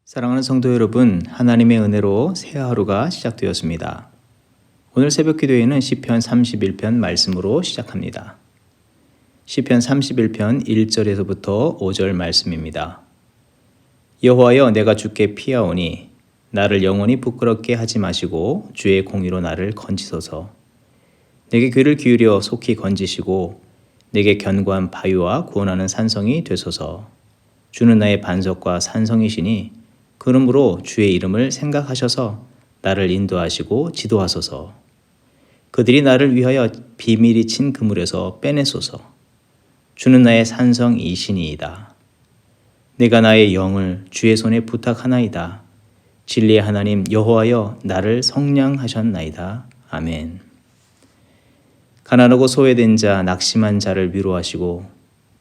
사랑하는 성도 여러분, 하나님의 은혜로 새 하루가 시작되었습니다. 오늘 새벽 기도회는 시편 31편 말씀으로 시작합니다. 시편 31편 1절에서부터 5절 말씀입니다. 여호와여, 내가 주께 피하오니 나를 영원히 부끄럽게 하지 마시고 주의 공의로 나를 건지소서. 내게 귀를 기울여 속히 건지시고 내게 견고한 바위와 구원하는 산성이 되소서. 주는 나의 반석과 산성이시니 그러므로 주의 이름을 생각하셔서 나를 인도하시고 지도하소서. 그들이 나를 위하여 비밀이 친 그물에서 빼내소서. 주는 나의 산성이시니이다. 내가 나의 영을 주의 손에 부탁하나이다. 진리의 하나님 여호와여, 나를 성량하셨나이다. 아멘. 가난하고 소외된 자, 낙심한 자를 위로하시고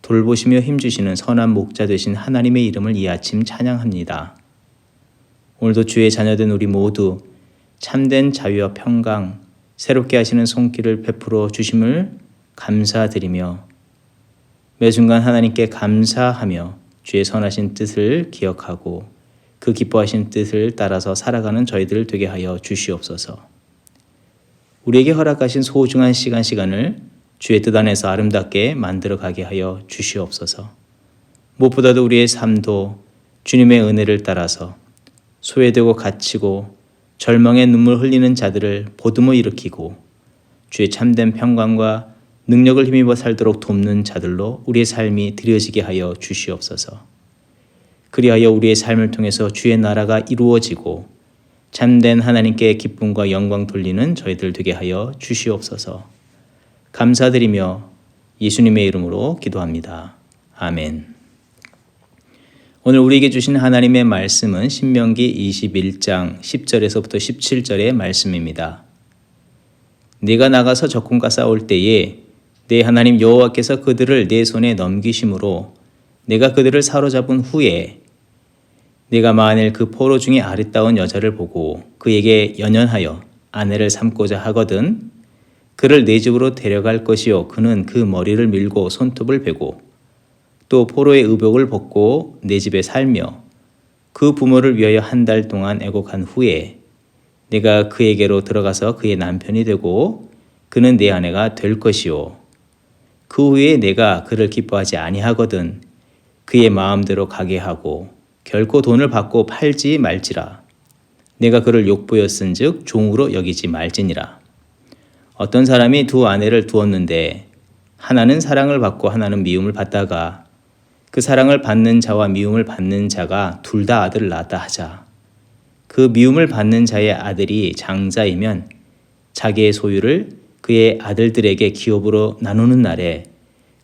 돌보시며 힘주시는 선한 목자 되신 하나님의 이름을 이 아침 찬양합니다. 오늘도 주의 자녀된 우리 모두 참된 자유와 평강, 새롭게 하시는 손길을 베풀어 주심을 감사드리며 매순간 하나님께 감사하며 주의 선하신 뜻을 기억하고 그 기뻐하신 뜻을 따라서 살아가는 저희들 되게 하여 주시옵소서. 우리에게 허락하신 소중한 시간을 주의 뜻 안에서 아름답게 만들어가게 하여 주시옵소서. 무엇보다도 우리의 삶도 주님의 은혜를 따라서 소외되고 갇히고 절망의 눈물 흘리는 자들을 보듬어 일으키고 주의 참된 평강과 능력을 힘입어 살도록 돕는 자들로 우리의 삶이 드려지게 하여 주시옵소서. 그리하여 우리의 삶을 통해서 주의 나라가 이루어지고 참된 하나님께 기쁨과 영광 돌리는 저희들 되게 하여 주시옵소서. 감사드리며 예수님의 이름으로 기도합니다. 아멘. 오늘 우리에게 주신 하나님의 말씀은 신명기 21장 10절에서부터 17절의 말씀입니다. 네가 나가서 적군과 싸울 때에 내 하나님 여호와께서 그들을 내 손에 넘기심으로 내가 그들을 사로잡은 후에 네가 만일 그 포로 중에 아리따운 여자를 보고 그에게 연연하여 아내를 삼고자 하거든 그를 내 집으로 데려갈 것이요 그는 그 머리를 밀고 손톱을 베고 또 포로의 의복을 벗고 내 집에 살며 그 부모를 위하여 한 달 동안 애곡한 후에 내가 그에게로 들어가서 그의 남편이 되고 그는 내 아내가 될 것이요 그 후에 내가 그를 기뻐하지 아니하거든 그의 마음대로 가게 하고 결코 돈을 받고 팔지 말지라. 내가 그를 욕보였은즉 종으로 여기지 말지니라. 어떤 사람이 두 아내를 두었는데 하나는 사랑을 받고 하나는 미움을 받다가 그 사랑을 받는 자와 미움을 받는 자가 둘 다 아들을 낳았다 하자. 그 미움을 받는 자의 아들이 장자이면 자기의 소유를 그의 아들들에게 기업으로 나누는 날에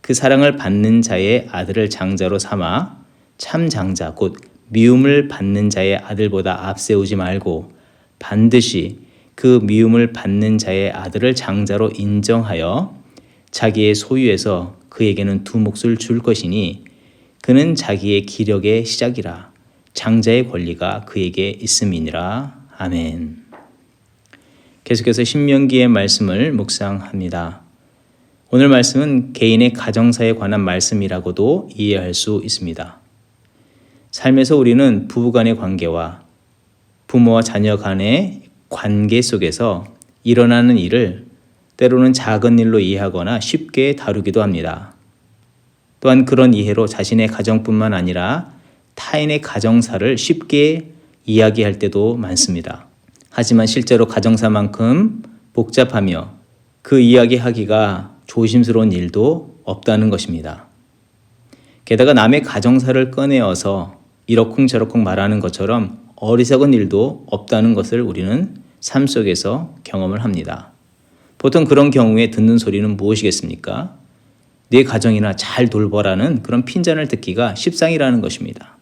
그 사랑을 받는 자의 아들을 장자로 삼아 참 장자 곧 미움을 받는 자의 아들보다 앞세우지 말고 반드시 그 미움을 받는 자의 아들을 장자로 인정하여 자기의 소유에서 그에게는 두 몫을 줄 것이니 그는 자기의 기력의 시작이라. 장자의 권리가 그에게 있음이니라. 아멘. 계속해서 신명기의 말씀을 묵상합니다. 오늘 말씀은 개인의 가정사에 관한 말씀이라고도 이해할 수 있습니다. 삶에서 우리는 부부간의 관계와 부모와 자녀 간의 관계 속에서 일어나는 일을 때로는 작은 일로 이해하거나 쉽게 다루기도 합니다. 또한 그런 이해로 자신의 가정뿐만 아니라 타인의 가정사를 쉽게 이야기할 때도 많습니다. 하지만 실제로 가정사만큼 복잡하며 그 이야기하기가 조심스러운 일도 없다는 것입니다. 게다가 남의 가정사를 꺼내어서 이러쿵저러쿵 말하는 것처럼 어리석은 일도 없다는 것을 우리는 삶 속에서 경험을 합니다. 보통 그런 경우에 듣는 소리는 무엇이겠습니까? 내 가정이나 잘 돌보라는 그런 핀잔을 듣기가 십상이라는 것입니다.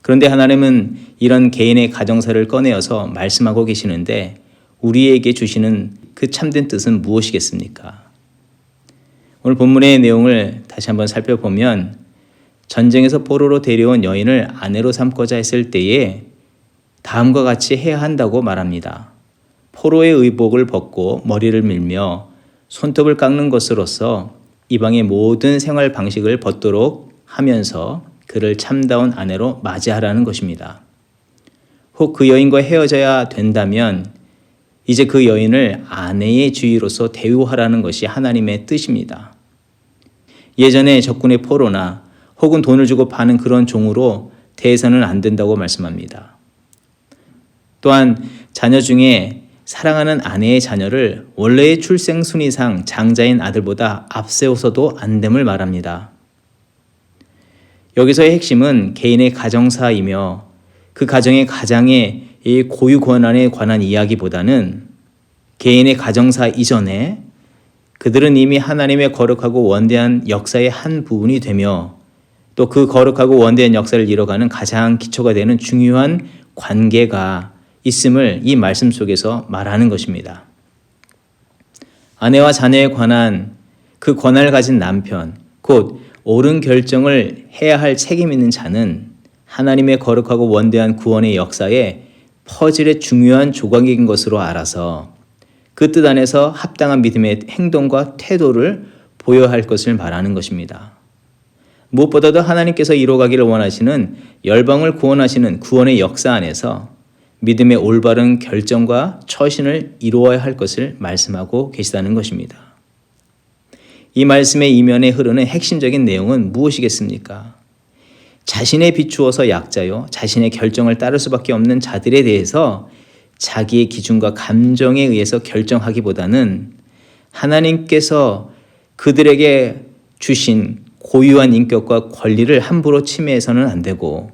그런데 하나님은 이런 개인의 가정사를 꺼내어서 말씀하고 계시는데 우리에게 주시는 그 참된 뜻은 무엇이겠습니까? 오늘 본문의 내용을 다시 한번 살펴보면 전쟁에서 포로로 데려온 여인을 아내로 삼고자 했을 때에 다음과 같이 해야 한다고 말합니다. 포로의 의복을 벗고 머리를 밀며 손톱을 깎는 것으로써 이방의 모든 생활 방식을 벗도록 하면서 그를 참다운 아내로 맞이하라는 것입니다. 혹 그 여인과 헤어져야 된다면 이제 그 여인을 아내의 주위로서 대우하라는 것이 하나님의 뜻입니다. 예전에 적군의 포로나 혹은 돈을 주고 파는 그런 종으로 대해서는 안 된다고 말씀합니다. 또한 자녀 중에 사랑하는 아내의 자녀를 원래의 출생 순위상 장자인 아들보다 앞세워서도 안 됨을 말합니다. 여기서의 핵심은 개인의 가정사이며 그 가정의 가장의 이 고유 권한에 관한 이야기보다는 개인의 가정사 이전에 그들은 이미 하나님의 거룩하고 원대한 역사의 한 부분이 되며 또 그 거룩하고 원대한 역사를 이뤄가는 가장 기초가 되는 중요한 관계가 있음을 이 말씀 속에서 말하는 것입니다. 아내와 자녀에 관한 그 권한을 가진 남편, 곧 옳은 결정을 해야 할 책임 있는 자는 하나님의 거룩하고 원대한 구원의 역사에 퍼즐의 중요한 조각인 것으로 알아서 그 뜻 안에서 합당한 믿음의 행동과 태도를 보여야 할 것을 말하는 것입니다. 무엇보다도 하나님께서 이루어가기를 원하시는 열방을 구원하시는 구원의 역사 안에서 믿음의 올바른 결정과 처신을 이루어야 할 것을 말씀하고 계시다는 것입니다. 이 말씀의 이면에 흐르는 핵심적인 내용은 무엇이겠습니까? 자신에 비추어서 약자요, 자신의 결정을 따를 수밖에 없는 자들에 대해서 자기의 기준과 감정에 의해서 결정하기보다는 하나님께서 그들에게 주신 고유한 인격과 권리를 함부로 침해해서는 안 되고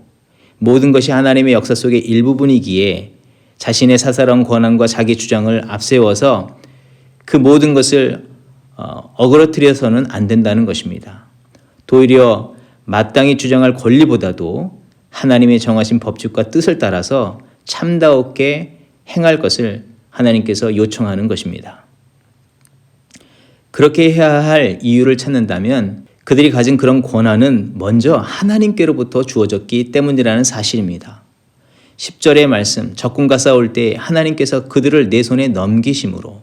모든 것이 하나님의 역사 속의 일부분이기에 자신의 사사로운 권한과 자기 주장을 앞세워서 그 모든 것을 어그러뜨려서는 안 된다는 것입니다. 도리어 마땅히 주장할 권리보다도 하나님의 정하신 법칙과 뜻을 따라서 참다웠게 행할 것을 하나님께서 요청하는 것입니다. 그렇게 해야 할 이유를 찾는다면 그들이 가진 그런 권한은 먼저 하나님께로부터 주어졌기 때문이라는 사실입니다. 10절의 말씀, 적군과 싸울 때 하나님께서 그들을 내 손에 넘기심으로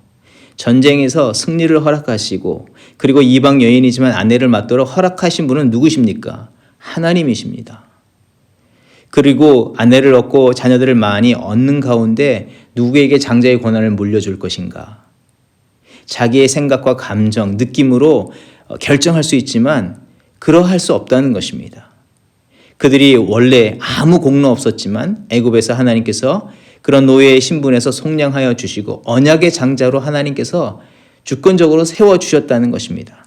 전쟁에서 승리를 허락하시고 그리고 이방 여인이지만 아내를 맞도록 허락하신 분은 누구십니까? 하나님이십니다. 그리고 아내를 얻고 자녀들을 많이 얻는 가운데 누구에게 장자의 권한을 물려줄 것인가? 자기의 생각과 감정, 느낌으로 결정할 수 있지만 그러할 수 없다는 것입니다. 그들이 원래 아무 공로 없었지만 애굽에서 하나님께서 그런 노예의 신분에서 속량하여 주시고 언약의 장자로 하나님께서 주권적으로 세워주셨다는 것입니다.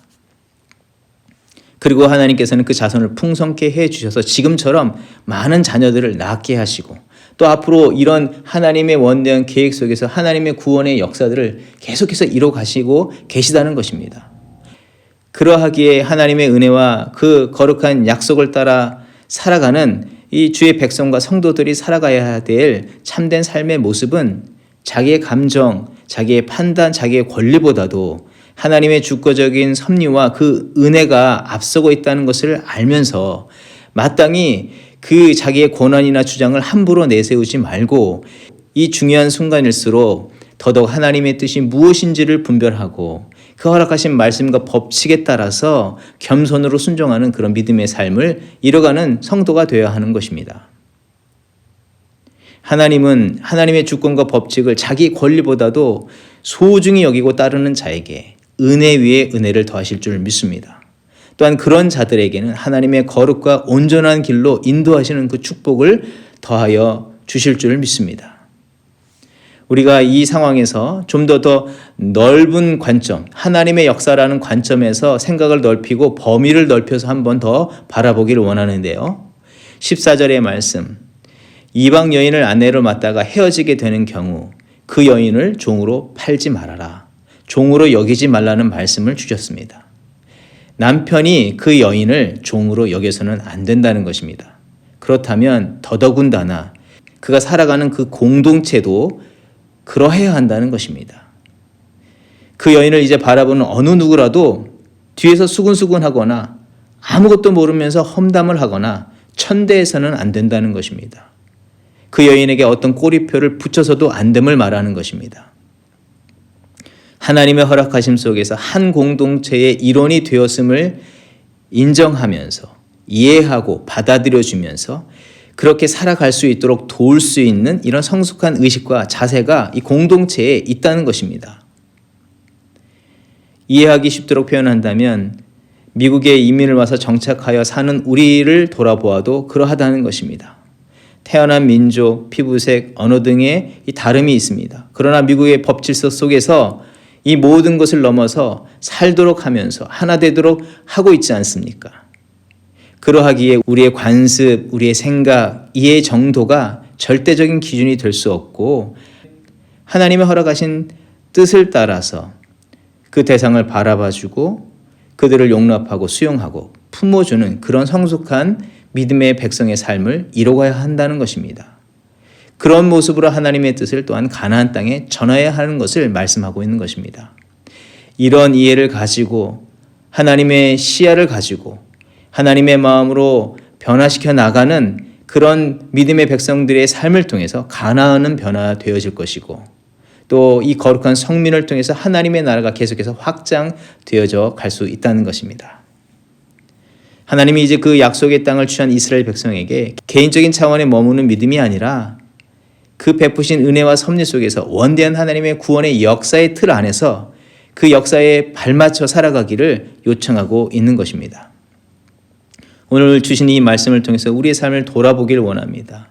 그리고 하나님께서는 그 자손을 풍성케 해주셔서 지금처럼 많은 자녀들을 낳게 하시고 또 앞으로 이런 하나님의 원대한 계획 속에서 하나님의 구원의 역사들을 계속해서 이뤄 가시고 계시다는 것입니다. 그러하기에 하나님의 은혜와 그 거룩한 약속을 따라 살아가는 이 주의 백성과 성도들이 살아가야 될 참된 삶의 모습은 자기의 감정, 자기의 판단, 자기의 권리보다도 하나님의 주권적인 섭리와 그 은혜가 앞서고 있다는 것을 알면서 마땅히 그 자기의 권한이나 주장을 함부로 내세우지 말고 이 중요한 순간일수록 더더욱 하나님의 뜻이 무엇인지를 분별하고 그 허락하신 말씀과 법칙에 따라서 겸손으로 순종하는 그런 믿음의 삶을 이뤄가는 성도가 되어야 하는 것입니다. 하나님은 하나님의 주권과 법칙을 자기 권리보다도 소중히 여기고 따르는 자에게 은혜 위에 은혜를 더하실 줄 믿습니다. 또한 그런 자들에게는 하나님의 거룩과 온전한 길로 인도하시는 그 축복을 더하여 주실 줄 믿습니다. 우리가 이 상황에서 좀 더 넓은 관점, 하나님의 역사라는 관점에서 생각을 넓히고 범위를 넓혀서 한 번 더 바라보기를 원하는데요. 14절의 말씀, 이방 여인을 아내로 맞다가 헤어지게 되는 경우 그 여인을 종으로 팔지 말아라. 종으로 여기지 말라는 말씀을 주셨습니다. 남편이 그 여인을 종으로 여겨서는 안 된다는 것입니다. 그렇다면 더더군다나 그가 살아가는 그 공동체도 그러해야 한다는 것입니다. 그 여인을 이제 바라보는 어느 누구라도 뒤에서 수근수근하거나 아무것도 모르면서 험담을 하거나 천대해서는 안 된다는 것입니다. 그 여인에게 어떤 꼬리표를 붙여서도 안 됨을 말하는 것입니다. 하나님의 허락하심 속에서 한 공동체의 일원이 되었음을 인정하면서 이해하고 받아들여주면서 그렇게 살아갈 수 있도록 도울 수 있는 이런 성숙한 의식과 자세가 이 공동체에 있다는 것입니다. 이해하기 쉽도록 표현한다면 미국에 이민을 와서 정착하여 사는 우리를 돌아보아도 그러하다는 것입니다. 태어난 민족, 피부색, 언어 등의 이 다름이 있습니다. 그러나 미국의 법 질서 속에서 이 모든 것을 넘어서 살도록 하면서 하나 되도록 하고 있지 않습니까? 그러하기에 우리의 관습, 우리의 생각, 이해 정도가 절대적인 기준이 될 수 없고 하나님의 허락하신 뜻을 따라서 그 대상을 바라봐주고 그들을 용납하고 수용하고 품어주는 그런 성숙한 믿음의 백성의 삶을 이루어가야 한다는 것입니다. 그런 모습으로 하나님의 뜻을 또한 가나안 땅에 전해야 하는 것을 말씀하고 있는 것입니다. 이런 이해를 가지고 하나님의 시야를 가지고 하나님의 마음으로 변화시켜 나가는 그런 믿음의 백성들의 삶을 통해서 가나안은 변화되어질 것이고 또 이 거룩한 성민을 통해서 하나님의 나라가 계속해서 확장되어져 갈 수 있다는 것입니다. 하나님이 이제 그 약속의 땅을 취한 이스라엘 백성에게 개인적인 차원에 머무는 믿음이 아니라 그 베푸신 은혜와 섭리 속에서 원대한 하나님의 구원의 역사의 틀 안에서 그 역사에 발맞춰 살아가기를 요청하고 있는 것입니다. 오늘 주신 이 말씀을 통해서 우리의 삶을 돌아보기를 원합니다.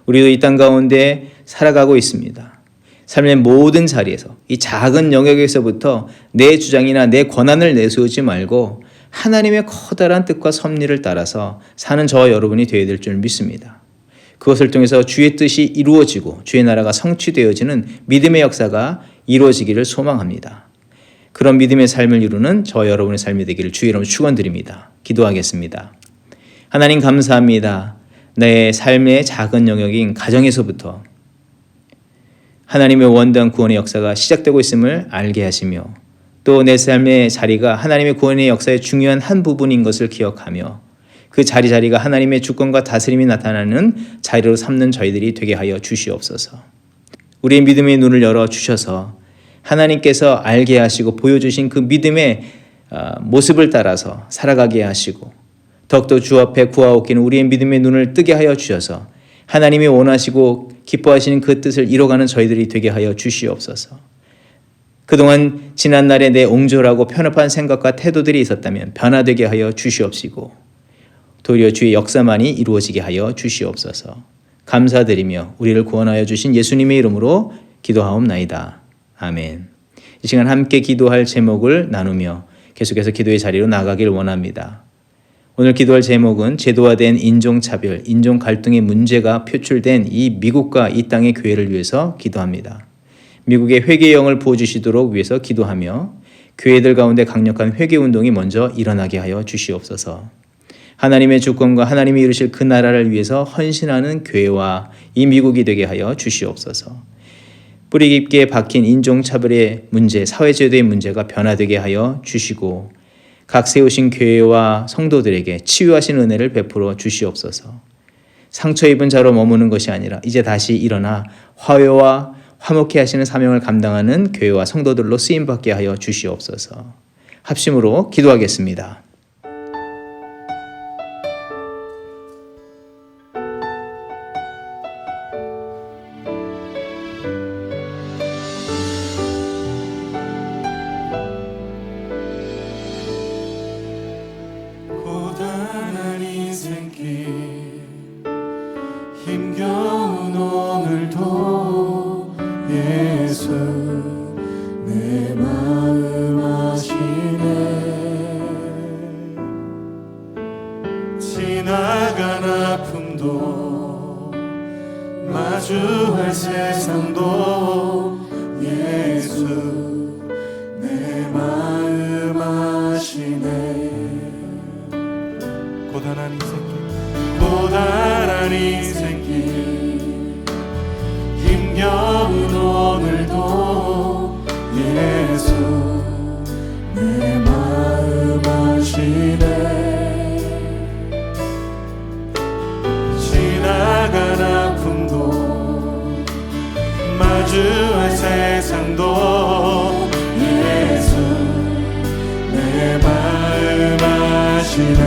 우리도 이 땅 가운데 살아가고 있습니다. 삶의 모든 자리에서 이 작은 영역에서부터 내 주장이나 내 권한을 내세우지 말고 하나님의 커다란 뜻과 섭리를 따라서 사는 저와 여러분이 되어야 될 줄 믿습니다. 그것을 통해서 주의 뜻이 이루어지고 주의 나라가 성취되어지는 믿음의 역사가 이루어지기를 소망합니다. 그런 믿음의 삶을 이루는 저와 여러분의 삶이 되기를 주의 이름으로 축원드립니다. 기도하겠습니다. 하나님 감사합니다. 내 삶의 작은 영역인 가정에서부터 하나님의 원대한 구원의 역사가 시작되고 있음을 알게 하시며 또 내 삶의 자리가 하나님의 구원의 역사의 중요한 한 부분인 것을 기억하며 그 자리가 하나님의 주권과 다스림이 나타나는 자리로 삼는 저희들이 되게 하여 주시옵소서. 우리의 믿음의 눈을 열어 주셔서 하나님께서 알게 하시고 보여주신 그 믿음의 모습을 따라서 살아가게 하시고 더욱더 주 앞에 구하옵기는 우리의 믿음의 눈을 뜨게 하여 주셔서 하나님이 원하시고 기뻐하시는 그 뜻을 이뤄가는 저희들이 되게 하여 주시옵소서. 그동안 지난날에 내 옹졸하고 편협한 생각과 태도들이 있었다면 변화되게 하여 주시옵시고 도리어 주의 역사만이 이루어지게 하여 주시옵소서. 감사드리며 우리를 구원하여 주신 예수님의 이름으로 기도하옵나이다. 아멘. 이 시간 함께 기도할 제목을 나누며 계속해서 기도의 자리로 나가길 원합니다. 오늘 기도할 제목은 제도화된 인종차별, 인종 갈등의 문제가 표출된 이 미국과 이 땅의 교회를 위해서 기도합니다. 미국의 회개의 영을 부어주시도록 위해서 기도하며 교회들 가운데 강력한 회개운동이 먼저 일어나게 하여 주시옵소서. 하나님의 주권과 하나님이 이루실 그 나라를 위해서 헌신하는 교회와 이 미국이 되게 하여 주시옵소서. 뿌리 깊게 박힌 인종차별의 문제, 사회제도의 문제가 변화되게 하여 주시고 각 세우신 교회와 성도들에게 치유하신 은혜를 베풀어 주시옵소서. 상처 입은 자로 머무는 것이 아니라 이제 다시 일어나 화해와 화목케 하시는 사명을 감당하는 교회와 성도들로 쓰임받게 하여 주시옵소서. 합심으로 기도하겠습니다. 힘겨운 오늘도 예수 내 마음 아시네. 지나간 아픔도 마주할 세상도 예수 내 마음 아시네. 고단한 인생길 힘겨운 오늘도 예수 내 마음 아시네. 지나간 아픔도 마주할 세상도 예수 내 마음 아시네.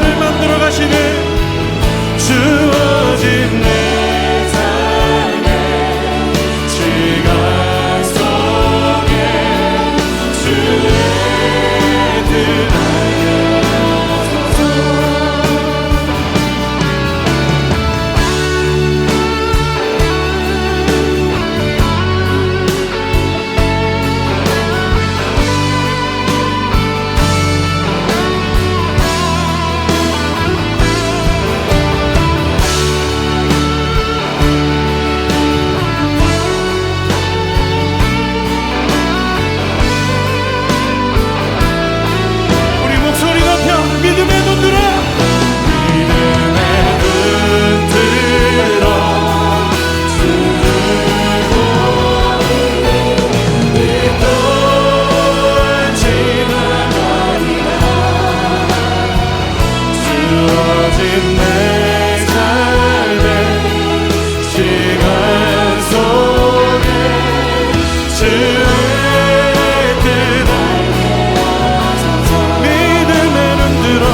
삶을 만들어 가시는 주어진 내 삶의 시간 속에 주의 뜻 알게 하소서. 우리 목소리 높여 믿음의 눈 들어 믿음의 눈 들어 주를 보니 또 지나가리라. 주어진 내 삶의 시간 속에 주의 뜻 알게 하소서. 믿음의 눈 들어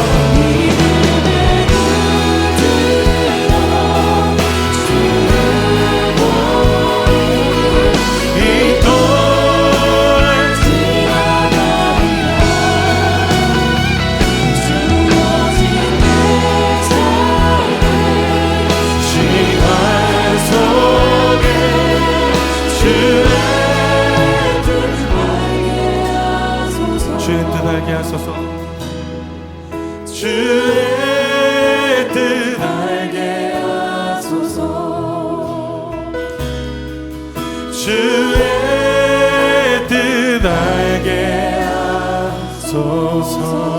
이 또한 시간 속에 주의 뜻 알게 하소서. 주의 뜻 알게 하소서. 주의 뜻 알게 하소서.